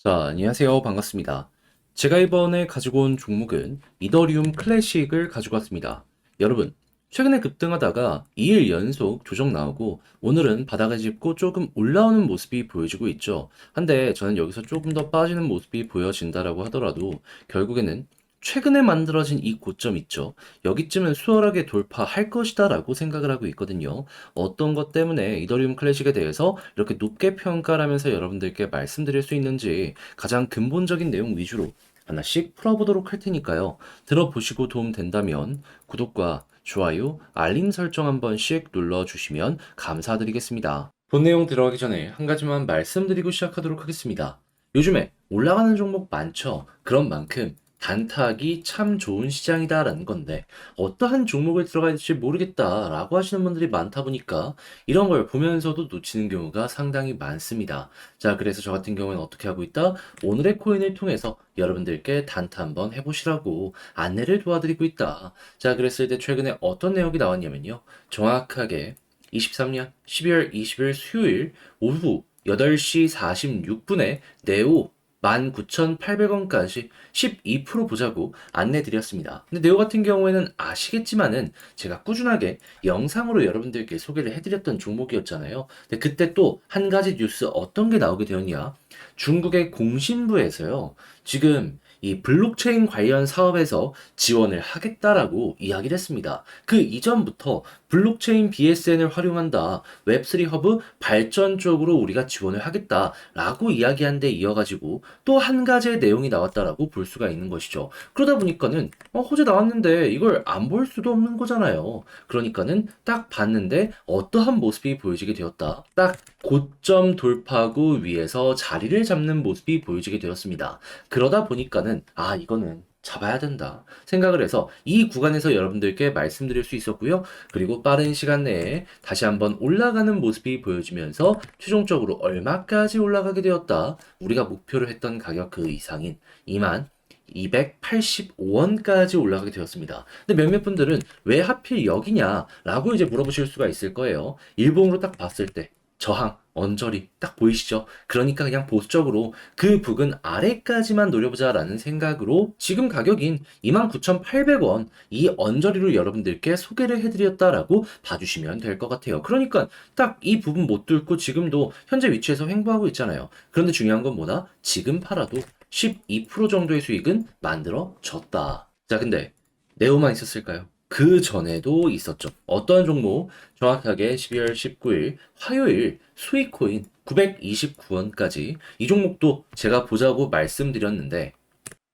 자, 안녕하세요. 반갑습니다. 제가 이번에 가지고 온 종목은 이더리움 클래식을 가지고 왔습니다. 여러분, 최근에 급등하다가 2일 연속 조정 나오고 오늘은 바닥을 짚고 조금 올라오는 모습이 보여지고 있죠. 한데 저는 여기서 조금 더 빠지는 모습이 보여진다라고 하더라도 결국에는 최근에 만들어진 이 고점 있죠. 여기쯤은 수월하게 돌파할 것이다라고 생각을 하고 있거든요. 어떤 것 때문에 이더리움 클래식에 대해서 이렇게 높게 평가를 하면서 여러분들께 말씀드릴 수 있는지 가장 근본적인 내용 위주로 하나씩 풀어보도록 할 테니까요. 들어보시고 도움 된다면 구독과 좋아요, 알림 설정 한 번씩 눌러주시면 감사드리겠습니다. 본 내용 들어가기 전에 한 가지만 말씀드리고 시작하도록 하겠습니다. 요즘에 올라가는 종목 많죠? 그런 만큼 단타하기 참 좋은 시장이다라는 건데 어떠한 종목을 들어가야 될지 모르겠다라고 하시는 분들이 많다 보니까 이런 걸 보면서도 놓치는 경우가 상당히 많습니다. 자, 그래서 저 같은 경우는 어떻게 하고 있다? 오늘의 코인을 통해서 여러분들께 단타 한번 해보시라고 안내를 도와드리고 있다. 자, 그랬을 때 최근에 어떤 내용이 나왔냐면요. 정확하게 23년 12월 20일 수요일 오후 8시 46분에 네오 19,800원까지 12% 보자고 안내 드렸습니다. 근데 네오 같은 경우에는 아시겠지만은 제가 꾸준하게 영상으로 여러분들께 소개를 해드렸던 종목이었잖아요. 근데 그때 또 한 가지 뉴스 어떤 게 나오게 되었냐? 중국의 공신부에서요. 지금 이 블록체인 관련 사업에서 지원을 하겠다라고 이야기를 했습니다. 그 이전부터 블록체인 BSN을 활용한다. 웹3 허브 발전 쪽으로 우리가 지원을 하겠다라고 이야기한 데 이어가지고 또 한 가지의 내용이 나왔다라고 볼 수가 있는 것이죠. 그러다 보니까는 호재 나왔는데 이걸 안 볼 수도 없는 거잖아요. 그러니까는 딱 봤는데 어떠한 모습이 보여지게 되었다. 딱 고점 돌파구 위에서 자리를 잡는 모습이 보여지게 되었습니다. 그러다 보니까는 이거는 잡아야 된다 생각을 해서 이 구간에서 여러분들께 말씀드릴 수 있었고요. 그리고 빠른 시간 내에 다시 한번 올라가는 모습이 보여지면서 최종적으로 얼마까지 올라가게 되었다. 우리가 목표로 했던 가격 그 이상인 2만 285원까지 올라가게 되었습니다. 근데 몇몇 분들은 왜 하필 여기냐라고 이제 물어보실 수가 있을 거예요. 일봉으로 딱 봤을 때 저항, 언저리 딱 보이시죠? 그러니까 그냥 보수적으로 그 부근 아래까지만 노려보자라는 생각으로 지금 가격인 29,800원 이 언저리로 여러분들께 소개를 해드렸다라고 봐주시면 될 것 같아요. 그러니까 딱 이 부분 못 뚫고 지금도 현재 위치에서 횡보하고 있잖아요. 그런데 중요한 건 뭐다? 지금 팔아도 12% 정도의 수익은 만들어졌다. 자, 근데 네오만 있었을까요? 그 전에도 있었죠. 어떤 종목? 정확하게 12월 19일 화요일 수익코인 929원까지 이 종목도 제가 보자고 말씀드렸는데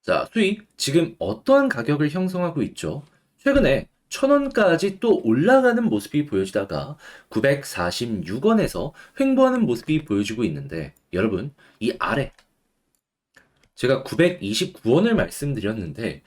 자, 수익 지금 어떠한 가격을 형성하고 있죠? 최근에 1,000원까지 또 올라가는 모습이 보여지다가 946원에서 횡보하는 모습이 보여지고 있는데 여러분 이 아래 제가 929원을 말씀드렸는데,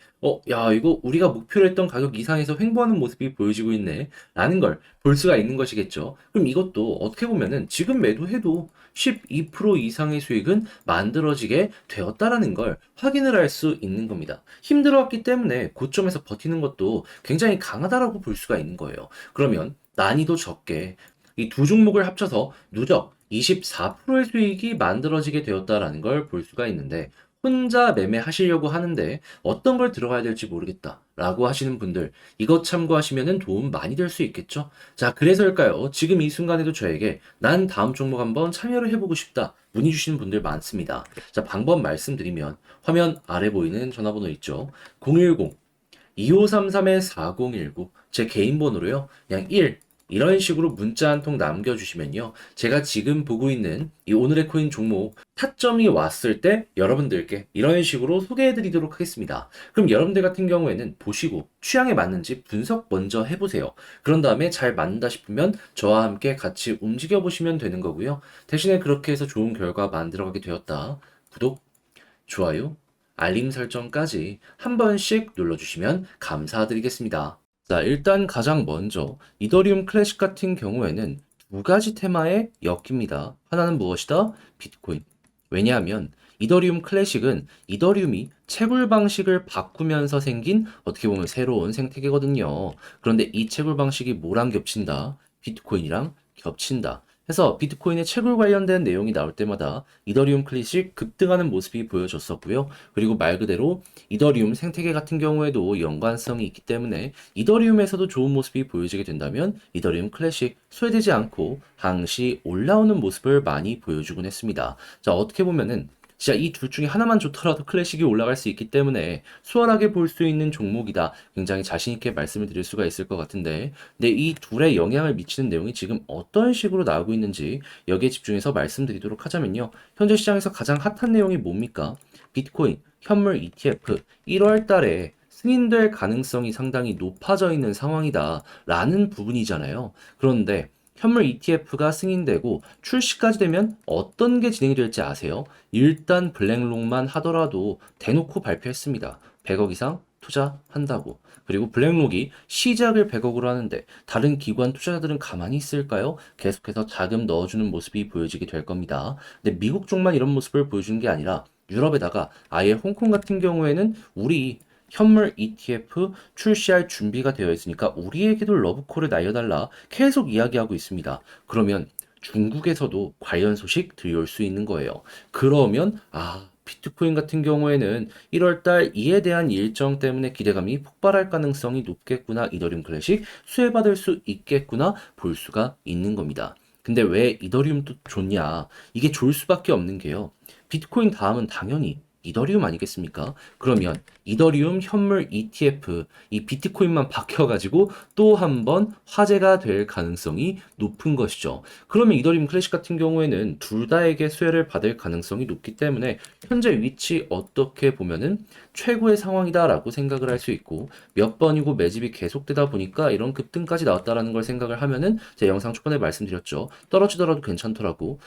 야, 이거 우리가 목표로 했던 가격 이상에서 횡보하는 모습이 보여지고 있네. 라는 걸 볼 수가 있는 것이겠죠. 그럼 이것도 어떻게 보면은 지금 매도해도 12% 이상의 수익은 만들어지게 되었다라는 걸 확인을 할 수 있는 겁니다. 힘들어왔기 때문에 고점에서 버티는 것도 굉장히 강하다라고 볼 수가 있는 거예요. 그러면 난이도 적게 이 두 종목을 합쳐서 누적 24%의 수익이 만들어지게 되었다라는 걸 볼 수가 있는데 혼자 매매하시려고 하는데 어떤 걸 들어가야 될지 모르겠다 라고 하시는 분들 이것 참고하시면 도움 많이 될 수 있겠죠? 자, 그래서일까요? 지금 이 순간에도 저에게 난 다음 종목 한번 참여를 해보고 싶다 문의 주시는 분들 많습니다. 자, 방법 말씀드리면 화면 아래 보이는 전화번호 있죠? 010 2533-4019 제 개인 번호로요. 그냥 1 이런 식으로 문자 한 통 남겨주시면요. 제가 지금 보고 있는 이 오늘의 코인 종목 타점이 왔을 때 여러분들께 이런 식으로 소개해드리도록 하겠습니다. 그럼 여러분들 같은 경우에는 보시고 취향에 맞는지 분석 먼저 해보세요. 그런 다음에 잘 맞는다 싶으면 저와 함께 같이 움직여보시면 되는 거고요. 대신에 그렇게 해서 좋은 결과 만들어가게 되었다. 구독, 좋아요, 알림 설정까지 한 번씩 눌러주시면 감사드리겠습니다. 자, 일단 가장 먼저 이더리움 클래식 같은 경우에는 두 가지 테마에 엮입니다. 하나는 무엇이다? 비트코인. 왜냐하면 이더리움 클래식은 이더리움이 채굴 방식을 바꾸면서 생긴 어떻게 보면 새로운 생태계거든요. 그런데 이 채굴 방식이 뭐랑 겹친다? 비트코인이랑 겹친다. 해서 비트코인의 채굴 관련된 내용이 나올 때마다 이더리움 클래식 급등하는 모습이 보여졌었고요. 그리고 말 그대로 이더리움 생태계 같은 경우에도 연관성이 있기 때문에 이더리움에서도 좋은 모습이 보여지게 된다면 이더리움 클래식 소외되지 않고 항시 올라오는 모습을 많이 보여주곤 했습니다. 자, 어떻게 보면은 진짜 이 둘 중에 하나만 좋더라도 클래식이 올라갈 수 있기 때문에 수월하게 볼 수 있는 종목이다. 굉장히 자신 있게 말씀을 드릴 수가 있을 것 같은데, 근데 이 둘에 영향을 미치는 내용이 지금 어떤 식으로 나오고 있는지 여기에 집중해서 말씀드리도록 하자면요. 현재 시장에서 가장 핫한 내용이 뭡니까? 비트코인, 현물 ETF 1월 달에 승인될 가능성이 상당히 높아져 있는 상황이다라는 부분이잖아요. 그런데 현물 ETF가 승인되고 출시까지 되면 어떤 게 진행이 될지 아세요? 일단 블랙록만 하더라도 대놓고 발표했습니다. 100억 이상 투자한다고. 그리고 블랙록이 시작을 100억으로 하는데 다른 기관 투자자들은 가만히 있을까요? 계속해서 자금 넣어주는 모습이 보여지게 될 겁니다. 근데 미국 쪽만 이런 모습을 보여주는 게 아니라 유럽에다가 아예 홍콩 같은 경우에는 우리 현물 ETF 출시할 준비가 되어 있으니까 우리에게도 러브콜을 날려달라 계속 이야기하고 있습니다. 그러면 중국에서도 관련 소식 들려올 수 있는 거예요. 그러면 비트코인 같은 경우에는 1월달 이에 대한 일정 때문에 기대감이 폭발할 가능성이 높겠구나. 이더리움 클래식 수혜받을 수 있겠구나 볼 수가 있는 겁니다. 근데 왜 이더리움도 좋냐? 이게 좋을 수밖에 없는 게요. 비트코인 다음은 당연히 이더리움 아니겠습니까? 그러면 이더리움 현물 ETF 이 비트코인만 바뀌어가지고 또 한 번 화제가 될 가능성이 높은 것이죠. 그러면 이더리움 클래식 같은 경우에는 둘 다에게 수혜를 받을 가능성이 높기 때문에 현재 위치 어떻게 보면은 최고의 상황이다라고 생각을 할 수 있고 몇 번이고 매집이 계속되다 보니까 이런 급등까지 나왔다라는 걸 생각을 하면은 제 영상 초반에 말씀드렸죠. 떨어지더라도 괜찮더라고.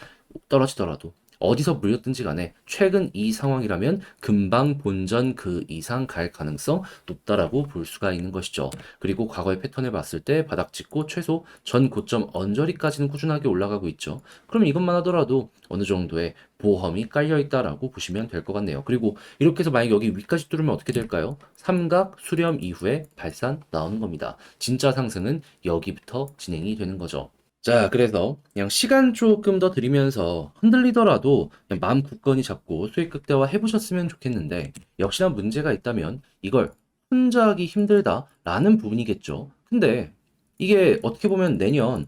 떨어지더라도 어디서 물렸든지 간에 최근 이 상황이라면 금방 본전 그 이상 갈 가능성 높다라고 볼 수가 있는 것이죠. 그리고 과거의 패턴을 봤을 때 바닥 찍고 최소 전 고점 언저리까지는 꾸준하게 올라가고 있죠. 그럼 이것만 하더라도 어느 정도의 보험이 깔려 있다라고 보시면 될 것 같네요. 그리고 이렇게 해서 만약 여기 위까지 뚫으면 어떻게 될까요? 삼각 수렴 이후에 발산 나오는 겁니다. 진짜 상승은 여기부터 진행이 되는 거죠. 자, 그래서 그냥 시간 조금 더 들이면서 흔들리더라도 그냥 마음 굳건히 잡고 수익 극대화 해보셨으면 좋겠는데 역시나 문제가 있다면 이걸 혼자 하기 힘들다라는 부분이겠죠. 근데 이게 어떻게 보면 내년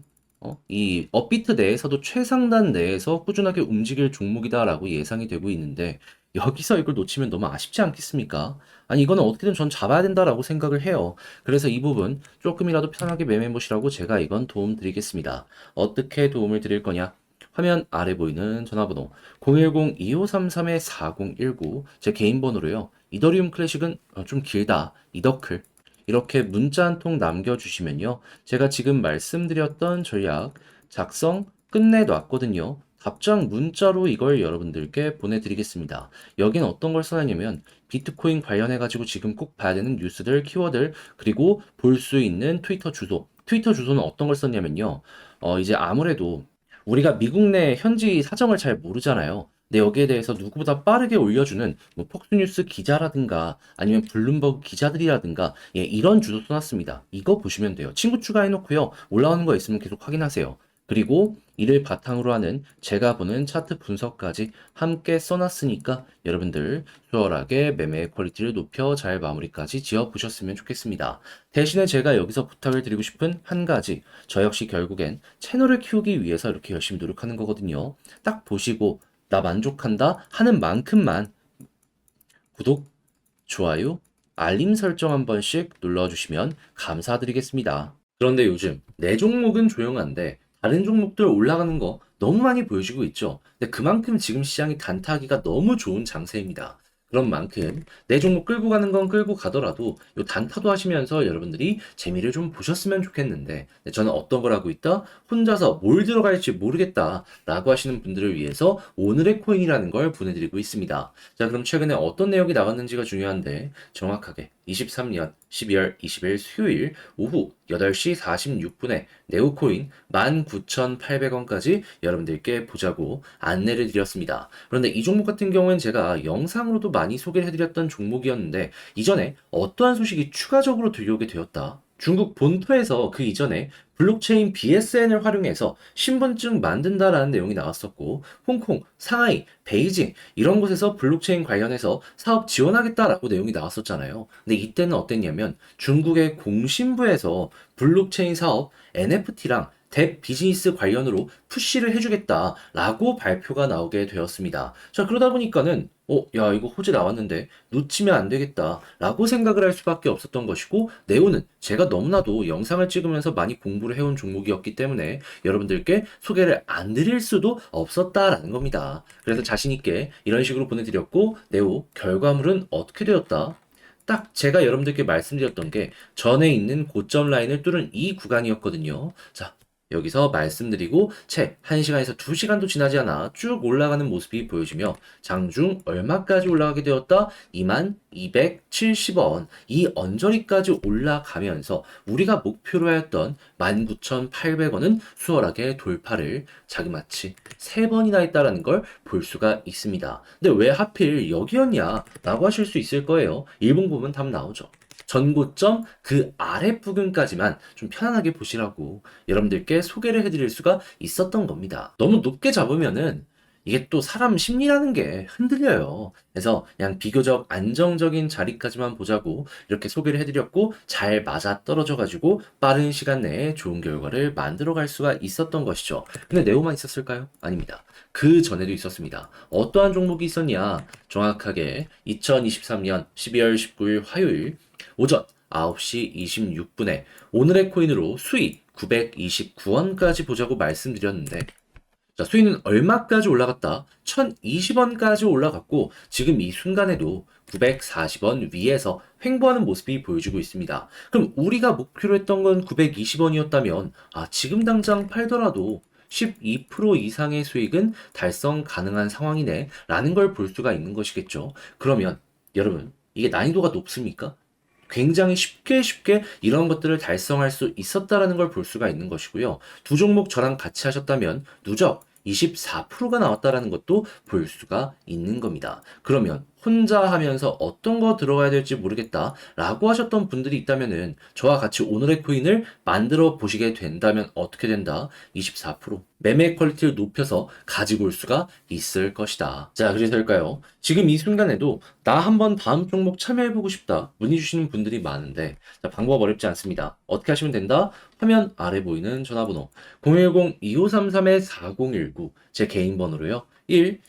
이 업비트 내에서도 최상단 내에서 꾸준하게 움직일 종목이다라고 예상이 되고 있는데 여기서 이걸 놓치면 너무 아쉽지 않겠습니까? 아니 이거는 어떻게든 전 잡아야 된다라고 생각을 해요. 그래서 이 부분 조금이라도 편하게 매매해 보시라고 제가 이건 도움 드리겠습니다. 어떻게 도움을 드릴 거냐? 화면 아래 보이는 전화번호 010-2533-4019 제 개인 번호로요. 이더리움 클래식은 좀 길다. 이더클 이렇게 문자 한 통 남겨주시면요. 제가 지금 말씀드렸던 전략 작성 끝내놨거든요. 답장 문자로 이걸 여러분들께 보내드리겠습니다. 여긴 어떤 걸 써놨냐면 비트코인 관련해가지고 지금 꼭 봐야 되는 뉴스들, 키워드, 그리고 볼 수 있는 트위터 주소. 트위터 주소는 어떤 걸 썼냐면요. 이제 아무래도 우리가 미국 내 현지 사정을 잘 모르잖아요. 근데 여기에 대해서 누구보다 빠르게 올려주는 뭐 폭스뉴스 기자라든가 아니면 블룸버그 기자들이라든가 이런 주소 써놨습니다. 이거 보시면 돼요. 친구 추가해놓고요. 올라오는 거 있으면 계속 확인하세요. 그리고 이를 바탕으로 하는 제가 보는 차트 분석까지 함께 써놨으니까 여러분들 수월하게 매매의 퀄리티를 높여 잘 마무리까지 지어보셨으면 좋겠습니다. 대신에 제가 여기서 부탁을 드리고 싶은 한 가지, 저 역시 결국엔 채널을 키우기 위해서 이렇게 열심히 노력하는 거거든요. 딱 보시고 나 만족한다 하는 만큼만 구독, 좋아요, 알림 설정 한 번씩 눌러주시면 감사드리겠습니다. 그런데 요즘 내 종목은 조용한데 다른 종목들 올라가는 거 너무 많이 보여주고 있죠. 근데 그만큼 지금 시장이 단타하기가 너무 좋은 장세입니다. 그런 만큼 내 종목 끌고 가는 건 끌고 가더라도 요 단타도 하시면서 여러분들이 재미를 좀 보셨으면 좋겠는데 저는 어떤 걸 하고 있다? 혼자서 뭘 들어갈지 모르겠다라고 하시는 분들을 위해서 오늘의 코인이라는 걸 보내드리고 있습니다. 자, 그럼 최근에 어떤 내용이 나왔는지가 중요한데 정확하게 23년 12월 20일 수요일 오후 8시 46분에 네오코인 19,800원까지 여러분들께 보자고 안내를 드렸습니다. 그런데 이 종목 같은 경우엔 제가 영상으로도 많이 소개를 해드렸던 종목이었는데 이전에 어떠한 소식이 추가적으로 들려오게 되었다? 중국 본토에서 그 이전에 블록체인 BSN을 활용해서 신분증 만든다라는 내용이 나왔었고, 홍콩, 상하이, 베이징 이런 곳에서 블록체인 관련해서 사업 지원하겠다라고 내용이 나왔었잖아요. 근데 이때는 어땠냐면 중국의 공신부에서 블록체인 사업 NFT랑 대 비즈니스 관련으로 푸시를 해주겠다라고 발표가 나오게 되었습니다. 자, 그러다 보니까는 야, 이거 호재 나왔는데 놓치면 안 되겠다라고 생각을 할 수밖에 없었던 것이고, 네오는 제가 너무나도 영상을 찍으면서 많이 공부를 해온 종목이었기 때문에 여러분들께 소개를 안 드릴 수도 없었다라는 겁니다. 그래서 자신 있게 이런 식으로 보내드렸고, 네오 결과물은 어떻게 되었다? 딱 제가 여러분들께 말씀드렸던 게 전에 있는 고점 라인을 뚫은 이 구간이었거든요. 자, 여기서 말씀드리고 채 1시간에서 2시간도 지나지 않아 쭉 올라가는 모습이 보여지며 장중 얼마까지 올라가게 되었다? 2270원. 이 언저리까지 올라가면서 우리가 목표로 하였던 19,800원은 수월하게 돌파를 자그마치 3번이나 했다라는 걸 볼 수가 있습니다. 근데 왜 하필 여기였냐? 라고 하실 수 있을 거예요. 일봉 보면 답 나오죠. 전고점 그 아래 부근까지만 좀 편안하게 보시라고 여러분들께 소개를 해드릴 수가 있었던 겁니다. 너무 높게 잡으면은 이게 또 사람 심리라는 게 흔들려요. 그래서 그냥 비교적 안정적인 자리까지만 보자고 이렇게 소개를 해드렸고 잘 맞아 떨어져가지고 빠른 시간 내에 좋은 결과를 만들어 갈 수가 있었던 것이죠. 근데 네오만 있었을까요? 아닙니다. 그 전에도 있었습니다. 어떠한 종목이 있었냐? 정확하게 2023년 12월 19일 화요일 오전 9시 26분에 오늘의 코인으로 수익 929원까지 보자고 말씀드렸는데, 자, 수익은 얼마까지 올라갔다? 1020원까지 올라갔고 지금 이 순간에도 940원 위에서 횡보하는 모습이 보여지고 있습니다. 그럼 우리가 목표로 했던 건 920원이었다면 지금 당장 팔더라도 12% 이상의 수익은 달성 가능한 상황이네 라는 걸 볼 수가 있는 것이겠죠. 그러면 여러분, 이게 난이도가 높습니까? 굉장히 쉽게 이런 것들을 달성할 수 있었다라는 걸 볼 수가 있는 것이고요. 두 종목 저랑 같이 하셨다면 누적 24%가 나왔다라는 것도 볼 수가 있는 겁니다. 그러면 혼자 하면서 어떤 거 들어가야 될지 모르겠다 라고 하셨던 분들이 있다면은 저와 같이 오늘의 코인을 만들어 보시게 된다면 어떻게 된다? 24% 매매 퀄리티를 높여서 가지고 올 수가 있을 것이다. 자, 그래서일까요? 지금 이 순간에도 나 한번 다음 종목 참여해보고 싶다 문의 주시는 분들이 많은데, 자, 방법 어렵지 않습니다. 어떻게 하시면 된다? 화면 아래 보이는 전화번호 010-2533-4019 제 개인 번호로요.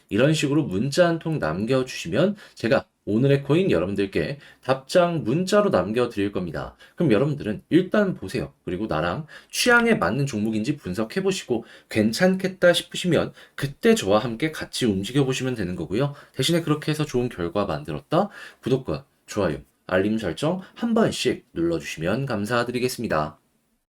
이런 식으로 문자 한 통 남겨주시면 제가 오늘의 코인 여러분들께 답장 문자로 남겨드릴 겁니다. 그럼 여러분들은 일단 보세요. 그리고 나랑 취향에 맞는 종목인지 분석해보시고 괜찮겠다 싶으시면 그때 저와 함께 같이 움직여보시면 되는 거고요. 대신에 그렇게 해서 좋은 결과 만들었다? 구독과 좋아요, 알림 설정 한 번씩 눌러주시면 감사드리겠습니다.